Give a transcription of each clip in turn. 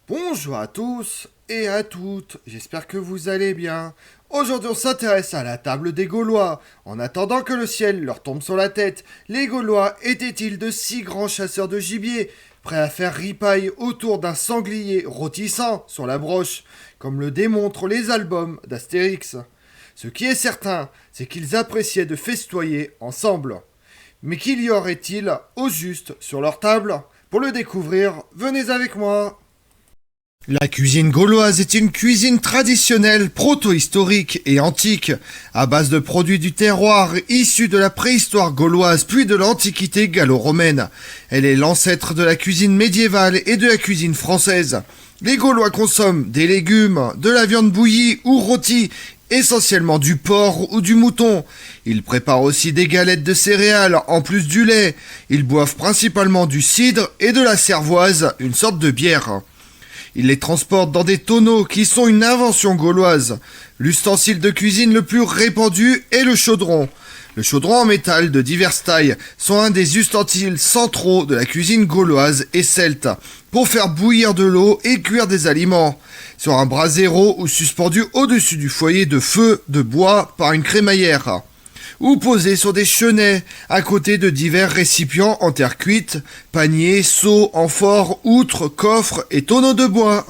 Bonjour à tous et à toutes, j'espère que vous allez bien. Aujourd'hui on s'intéresse à la table des Gaulois. En attendant que le ciel leur tombe sur la tête, les Gaulois étaient-ils de si grands chasseurs de gibier, prêts à faire ripaille autour d'un sanglier rôtissant sur la broche, comme le démontrent les albums d'Astérix? Ce qui est certain, c'est qu'ils appréciaient de festoyer ensemble. Mais qu'il y aurait-il au juste sur leur table? Pour le découvrir, venez avec moi. La cuisine gauloise est une cuisine traditionnelle, proto-historique et antique, à base de produits du terroir issus de la préhistoire gauloise puis de l'antiquité gallo-romaine. Elle est l'ancêtre de la cuisine médiévale et de la cuisine française. Les Gaulois consomment des légumes, de la viande bouillie ou rôtie, essentiellement du porc ou du mouton. Ils préparent aussi des galettes de céréales en plus du lait. Ils boivent principalement du cidre et de la cervoise, une sorte de bière. Ils les transportent dans des tonneaux qui sont une invention gauloise. L'ustensile de cuisine le plus répandu est le chaudron. Le chaudron en métal de diverses tailles sont un des ustensiles centraux de la cuisine gauloise et celte pour faire bouillir de l'eau et cuire des aliments. Sur un brasero ou suspendu au-dessus du foyer de feu de bois par une crémaillère, ou posé sur des chenets, à côté de divers récipients en terre cuite, paniers, seaux, amphores, outres, coffres et tonneaux de bois.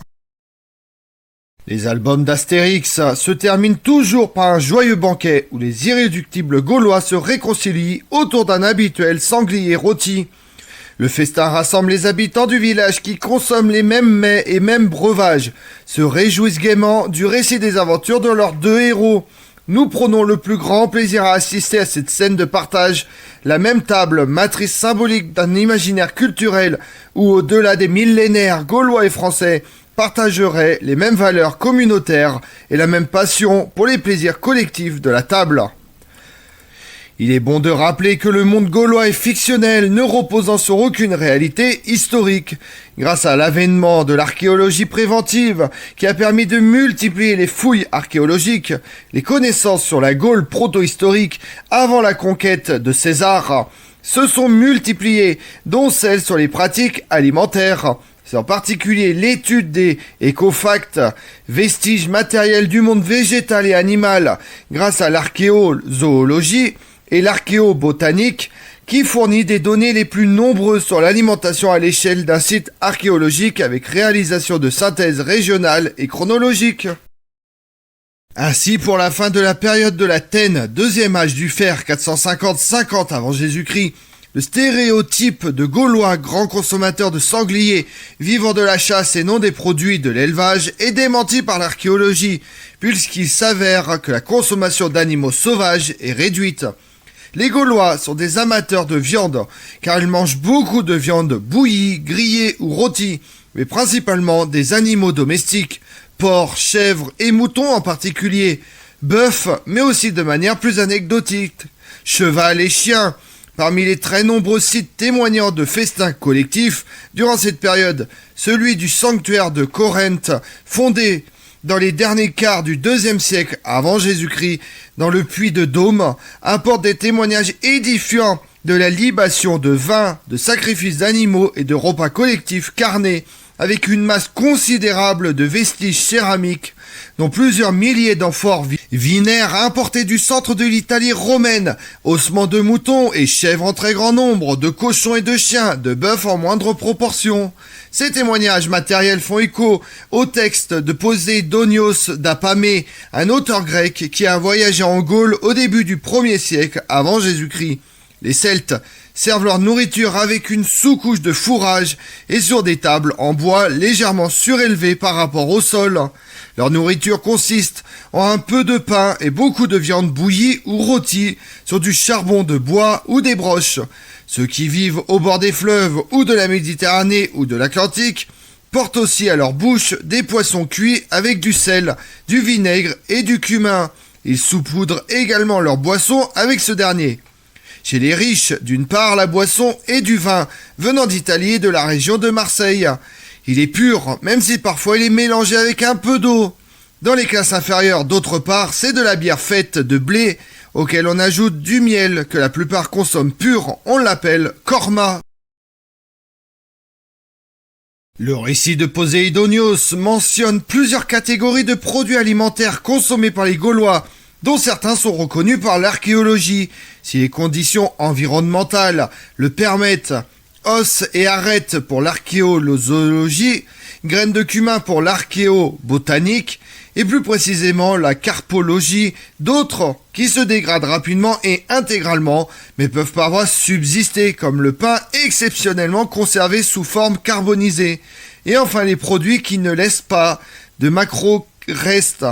Les albums d'Astérix se terminent toujours par un joyeux banquet où les irréductibles Gaulois se réconcilient autour d'un habituel sanglier rôti. Le festin rassemble les habitants du village qui consomment les mêmes mets et mêmes breuvages, se réjouissent gaiement du récit des aventures de leurs deux héros. Nous prenons le plus grand plaisir à assister à cette scène de partage, la même table, matrice symbolique d'un imaginaire culturel où, au-delà des millénaires gaulois et français, partageraient les mêmes valeurs communautaires et la même passion pour les plaisirs collectifs de la table. Il est bon de rappeler que le monde gaulois est fictionnel, ne reposant sur aucune réalité historique. Grâce à l'avènement de l'archéologie préventive, qui a permis de multiplier les fouilles archéologiques, les connaissances sur la Gaule proto-historique avant la conquête de César se sont multipliées, dont celles sur les pratiques alimentaires. C'est en particulier l'étude des écofacts, vestiges matériels du monde végétal et animal, grâce à l'archéozoologie et l'archéobotanique, qui fournit des données les plus nombreuses sur l'alimentation à l'échelle d'un site archéologique avec réalisation de synthèse régionale et chronologique. Ainsi, pour la fin de la période de la Tène, deuxième âge du fer, 450-50 avant Jésus-Christ, le stéréotype de Gaulois grand consommateur de sangliers vivant de la chasse et non des produits de l'élevage est démenti par l'archéologie, puisqu'il s'avère que la consommation d'animaux sauvages est réduite. Les Gaulois sont des amateurs de viande, car ils mangent beaucoup de viande bouillie, grillée ou rôtie, mais principalement des animaux domestiques, porcs, chèvres et moutons en particulier, bœufs, mais aussi de manière plus anecdotique, cheval et chiens. Parmi les très nombreux sites témoignant de festins collectifs durant cette période, celui du sanctuaire de Corinthe, fondé dans les derniers quarts du IIe siècle avant Jésus-Christ, dans le puits de Dôme, apporte des témoignages édifiants de la libation de vin, de sacrifices d'animaux et de repas collectifs carnés, avec une masse considérable de vestiges céramiques, dont plusieurs milliers d'amphores vinaires importés du centre de l'Italie romaine, ossements de moutons et chèvres en très grand nombre, de cochons et de chiens, de bœufs en moindre proportion. Ces témoignages matériels font écho au texte de Poséidonios d'Apamée, un auteur grec qui a voyagé en Gaule au début du 1er siècle avant Jésus-Christ. Les Celtes servent leur nourriture avec une sous-couche de fourrage et sur des tables en bois légèrement surélevées par rapport au sol. Leur nourriture consiste en un peu de pain et beaucoup de viande bouillie ou rôtie sur du charbon de bois ou des broches. Ceux qui vivent au bord des fleuves ou de la Méditerranée ou de l'Atlantique portent aussi à leur bouche des poissons cuits avec du sel, du vinaigre et du cumin. Ils saupoudrent également leur boisson avec ce dernier. Chez les riches, d'une part, la boisson est du vin, venant d'Italie et de la région de Marseille. Il est pur, même si parfois il est mélangé avec un peu d'eau. Dans les classes inférieures, d'autre part, c'est de la bière faite de blé, auquel on ajoute du miel, que la plupart consomment pur, on l'appelle korma. Le récit de Poséidonios mentionne plusieurs catégories de produits alimentaires consommés par les Gaulois, dont certains sont reconnus par l'archéologie, si les conditions environnementales le permettent. Os et arêtes pour l'archéologie, graines de cumin pour l'archéobotanique, et plus précisément la carpologie, d'autres qui se dégradent rapidement et intégralement, mais peuvent parfois subsister, comme le pain exceptionnellement conservé sous forme carbonisée. Et enfin les produits qui ne laissent pas de macro-restes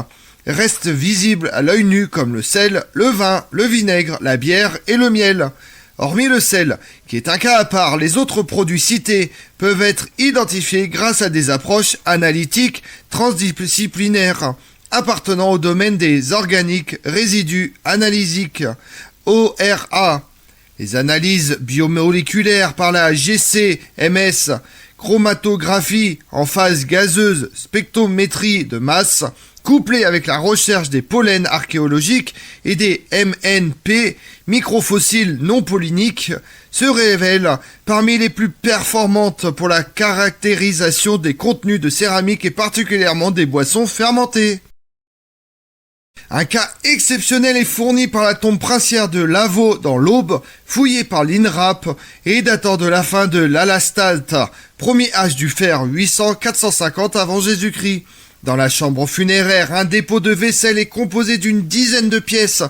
visibles à l'œil nu, comme le sel, le vin, le vinaigre, la bière et le miel. Hormis le sel, qui est un cas à part, les autres produits cités peuvent être identifiés grâce à des approches analytiques transdisciplinaires appartenant au domaine des organiques résidus analysiques, ORA. Les analyses biomoléculaires par la GC-MS, chromatographie en phase gazeuse, spectrométrie de masse, couplée avec la recherche des pollens archéologiques et des MNP, microfossiles non polliniques, se révèlent parmi les plus performantes pour la caractérisation des contenus de céramique et particulièrement des boissons fermentées. Un cas exceptionnel est fourni par la tombe princière de Lavaux dans l'Aube, fouillée par l'INRAP et datant de la fin de l'Alastate, premier âge du fer 800-450 avant Jésus-Christ. Dans la chambre funéraire, un dépôt de vaisselle est composé d'une dizaine de pièces,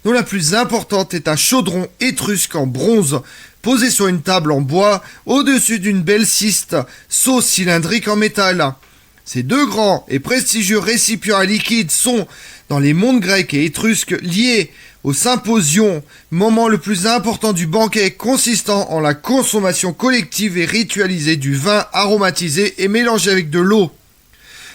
dont la plus importante est un chaudron étrusque en bronze, posé sur une table en bois, au-dessus d'une belle ciste, seau cylindrique en métal. Ces deux grands et prestigieux récipients à liquide sont, dans les mondes grecs et étrusques, liés au symposion, moment le plus important du banquet consistant en la consommation collective et ritualisée du vin aromatisé et mélangé avec de l'eau.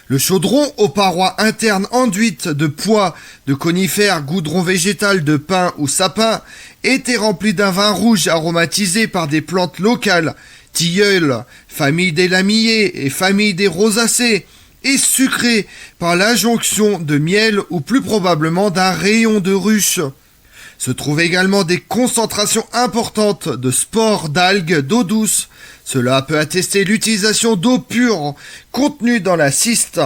Le chaudron, aux parois internes enduites de pois, de conifères, goudron végétal, de pin ou sapin, était rempli d'un vin rouge aromatisé par des plantes locales, tilleul, famille des lamillés et famille des rosacées, et sucré par l'adjonction de miel ou plus probablement d'un rayon de ruche. Se trouvent également des concentrations importantes de spores d'algues d'eau douce. Cela peut attester l'utilisation d'eau pure contenue dans la ciste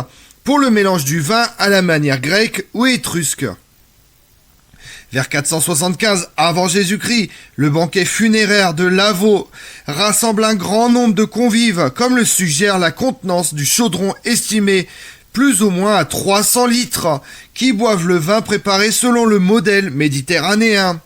pour le mélange du vin à la manière grecque ou étrusque. Vers 475 avant Jésus-Christ, le banquet funéraire de Lavaux rassemble un grand nombre de convives, comme le suggère la contenance du chaudron estimé plus ou moins à 300 litres, qui boivent le vin préparé selon le modèle méditerranéen.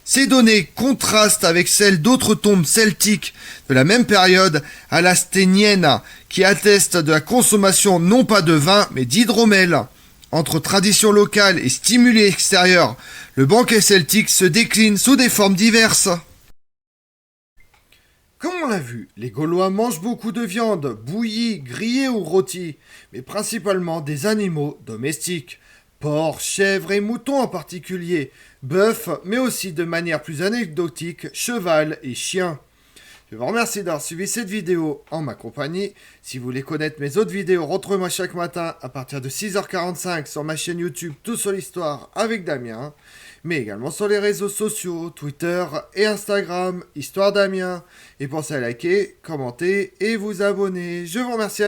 Ces données contrastent avec celles d'autres tombes celtiques de la même période à la Sténienne, qui attestent de la consommation non pas de vin, mais d'hydromel. Entre tradition locale et stimuli extérieurs, le banquet celtique se décline sous des formes diverses. Comme on l'a vu, les Gaulois mangent beaucoup de viande, bouillie, grillée ou rôtie, mais principalement des animaux domestiques. Porc, chèvres et moutons en particulier, bœuf, mais aussi de manière plus anecdotique, cheval et chien. Je vous remercie d'avoir suivi cette vidéo en ma compagnie. Si vous voulez connaître mes autres vidéos, retrouvez-moi chaque matin à partir de 6h45 sur ma chaîne YouTube Tout sur l'Histoire avec Damien, mais également sur les réseaux sociaux, Twitter et Instagram, Histoire Damien. Et pensez à liker, commenter et vous abonner. Je vous remercie.